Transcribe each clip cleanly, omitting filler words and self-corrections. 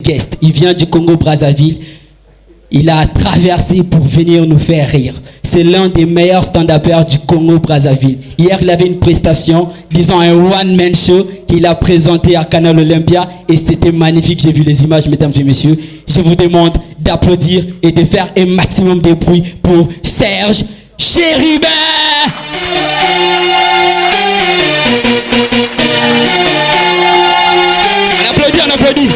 guest. Il vient du Congo-Brazzaville. Il a traversé pour venir nous faire rire. C'est l'un des meilleurs stand-uppers du Congo-Brazzaville. Hier, il avait une prestation, disons un one-man show qu'il a présenté à Canal Olympia et c'était magnifique. J'ai vu les images, mesdames et messieurs. Je vous demande d'applaudir et de faire un maximum de bruit pour Serge Chérubin. On applaudit, on applaudit.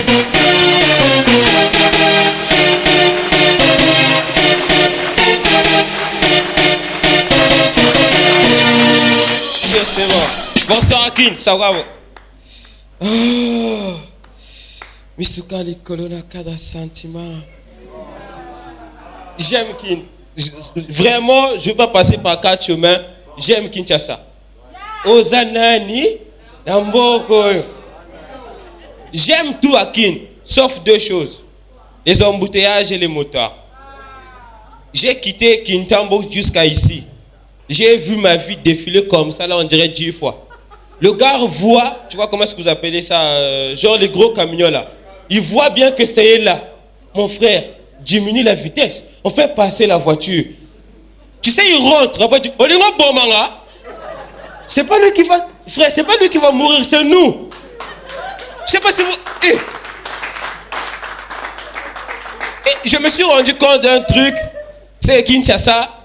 C'est bon. Bonsoir Kin, ça va. Misuka les colonna cada sentiment. J'aime Kin. Vraiment, je ne vais pas passer par 4 chemins. J'aime Kinshasa. Ozanani, Namboko. J'aime tout à Kin, sauf 2 choses. Les embouteillages et les motards. J'ai quitté Kintambo jusqu'à ici. J'ai vu ma vie défiler comme ça, là on dirait 10 fois. Le gars voit, tu vois comment est-ce que vous appelez ça, genre les gros camions là. Il voit bien que c'est là. Mon frère, diminue la vitesse. On fait passer la voiture. Tu sais, il rentre. Après, c'est pas lui qui va, frère, c'est pas lui qui va mourir, c'est nous. Je sais pas si vous... Et je me suis rendu compte d'un truc, c'est Kinshasa.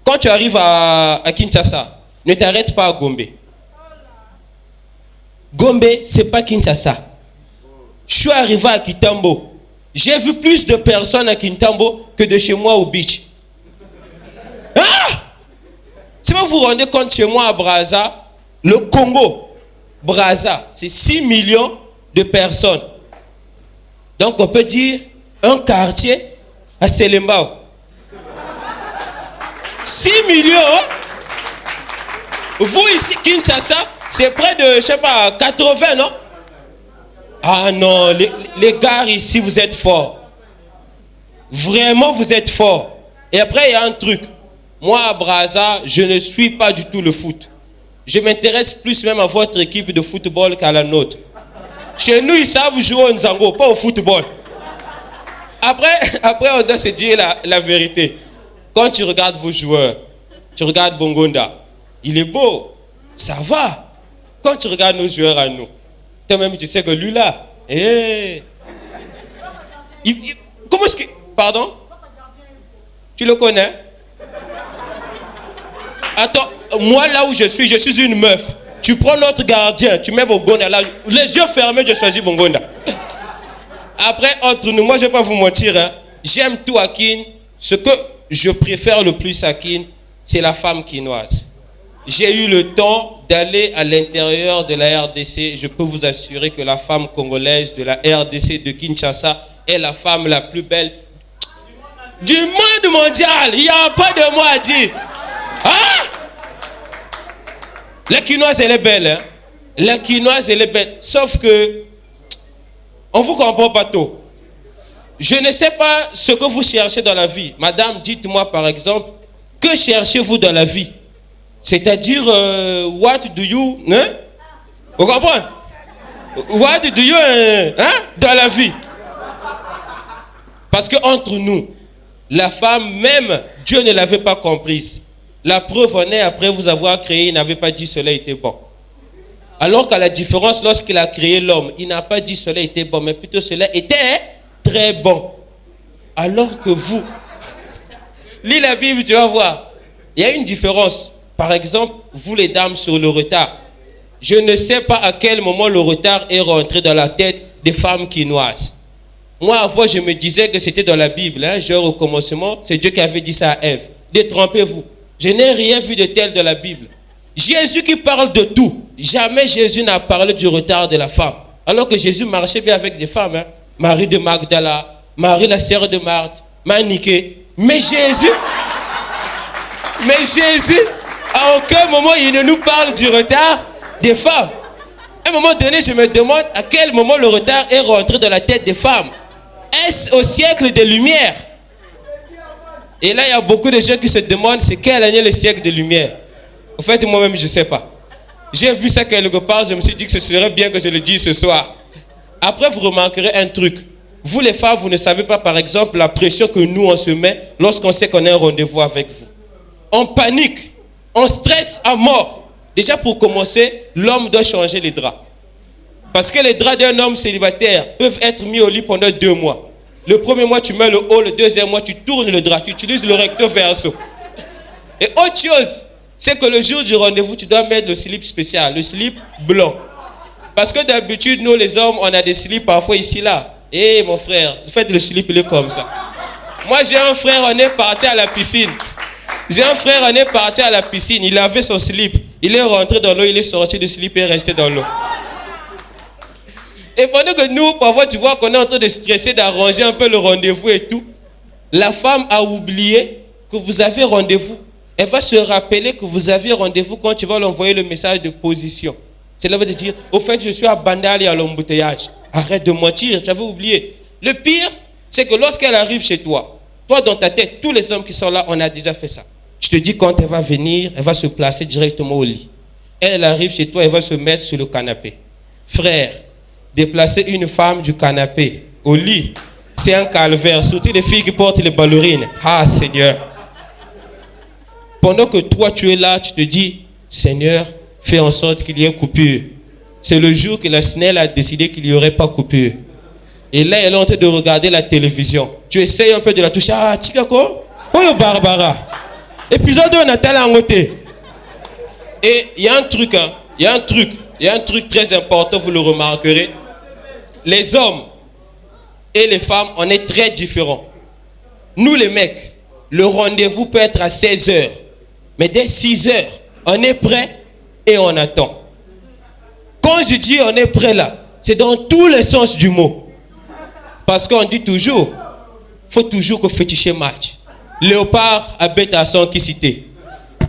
Quand tu arrives à Kinshasa, ne t'arrête pas à Gombe. Gombe, c'est pas Kinshasa. Je suis arrivé à Kintambo. J'ai vu plus de personnes à Kintambo que de chez moi au beach. Ah! Si vous vous rendez compte, chez moi à Brazza, le Congo, Brazza, c'est 6 millions de personnes. Donc on peut dire un quartier à Selembao. 6 millions. Vous ici, Kinshasa, c'est près de, je sais pas, 80, non? Ah non, les gars ici, vous êtes forts. Vraiment, vous êtes forts. Et après, il y a un truc. Moi, à Brazza, je ne suis pas du tout le foot. Je m'intéresse plus même à votre équipe de football qu'à la nôtre. Chez nous, ils savent jouer au Nzango, pas au football. Après on doit se dire la vérité. Quand tu regardes vos joueurs, tu regardes Bongonda, il est beau, ça va. Quand tu regardes nos joueurs à nous, toi-même tu sais que lui là, comment est-ce que... Pardon? Tu le connais? Attends, moi là où je suis une meuf. Tu prends notre gardien, tu mets Bongonda là, les yeux fermés, je choisis Bongonda. Après, entre nous, moi je ne vais pas vous mentir, hein, j'aime tout à Kin. Ce que je préfère le plus à Kin, c'est la femme kinoise. J'ai eu le temps d'aller à l'intérieur de la RDC. Je peux vous assurer que la femme congolaise de la RDC de Kinshasa est la femme la plus belle du monde mondial. Il n'y a pas de mot à dire. Ah! La quinoise, elle est belle. Hein? La quinoise, elle est belle. Sauf que, on ne vous comprend pas tout. Je ne sais pas ce que vous cherchez dans la vie. Madame, dites-moi par exemple, que cherchez-vous dans la vie? C'est-à-dire, what do you... Hein? Vous comprenez? What do you... hein? Dans la vie. Parce qu'entre nous, la femme, même Dieu ne l'avait pas comprise. La preuve en est, après vous avoir créé, il n'avait pas dit cela était bon. Alors qu'à la différence, lorsqu'il a créé l'homme, il n'a pas dit cela était bon, mais plutôt cela était très bon. Alors que vous, lis la Bible, tu vas voir. Il y a une différence. Par exemple, vous les dames sur le retard. Je ne sais pas à quel moment le retard est rentré dans la tête des femmes quinoises. Moi, avant, je me disais que c'était dans la Bible. Hein, genre au commencement, c'est Dieu qui avait dit ça à Ève. Détrompez-vous. Je n'ai rien vu de tel dans la Bible. Jésus qui parle de tout. Jamais Jésus n'a parlé du retard de la femme. Alors que Jésus marchait bien avec des femmes. Hein. Marie de Magdala, Marie la sœur de Marthe, Maniquée. Mais Jésus, à aucun moment, il ne nous parle du retard des femmes. À un moment donné, je me demande à quel moment le retard est rentré dans la tête des femmes. Est-ce au siècle des Lumières? Et là, il y a beaucoup de gens qui se demandent c'est quelle année le siècle des Lumières. En fait, moi-même, je ne sais pas. J'ai vu ça quelque part, je me suis dit que ce serait bien que je le dise ce soir. Après, vous remarquerez un truc. Vous les femmes, vous ne savez pas par exemple la pression que nous on se met lorsqu'on sait qu'on a un rendez-vous avec vous. On panique, on stresse à mort. Déjà pour commencer, l'homme doit changer les draps. Parce que les draps d'un homme célibataire peuvent être mis au lit pendant 2 mois. Le premier mois, tu mets le haut, le deuxième mois, tu tournes le drap, tu utilises le recto verso. Et autre chose, c'est que le jour du rendez-vous, tu dois mettre le slip spécial, le slip blanc. Parce que d'habitude, nous les hommes, on a des slips parfois ici, là. Eh mon frère, en fait le slip il est comme ça. Moi j'ai un frère, on est parti à la piscine. Il avait son slip. Il est rentré dans l'eau, il est sorti du slip et est resté dans l'eau. Et pendant que nous, parfois tu vois qu'on est en train de stresser, d'arranger un peu le rendez-vous et tout, la femme a oublié que vous avez rendez-vous. Elle va se rappeler que vous avez rendez-vous quand tu vas lui envoyer le message de position. Cela veut te dire, au fait je suis à Bandali à l'embouteillage. Arrête de mentir, tu avais oublié. Le pire, c'est que lorsqu'elle arrive chez toi, toi dans ta tête, tous les hommes qui sont là, on a déjà fait ça. Je te dis quand elle va venir, elle va se placer directement au lit. Elle arrive chez toi, elle va se mettre sur le canapé. Frère, déplacer une femme du canapé au lit, c'est un calvaire. Surtout les filles qui portent les ballerines. Ah Seigneur. Pendant que toi tu es là, tu te dis, Seigneur, fais en sorte qu'il y ait coupure. C'est le jour que la SNEL a décidé qu'il n'y aurait pas coupure. Et là, elle est en train de regarder la télévision. Tu essayes un peu de la toucher. Ah, Tigako, oh Barbara. Épisode 2, Nathalie Angoté. Et il y a un truc, il y a un truc très important, vous le remarquerez. Les hommes et les femmes, on est très différents. Nous les mecs, le rendez-vous peut être à 16h. Mais dès 6h, on est prêt et on attend. Quand je dis on est prêt là, c'est dans tous les sens du mot. Parce qu'on dit toujours, il faut toujours que féticher match. Léopard à bête à son qui cité.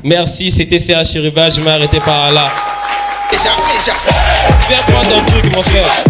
Merci, c'était Serge Chériba, je m'arrêtais par là. Viens prendre ton truc mon frère.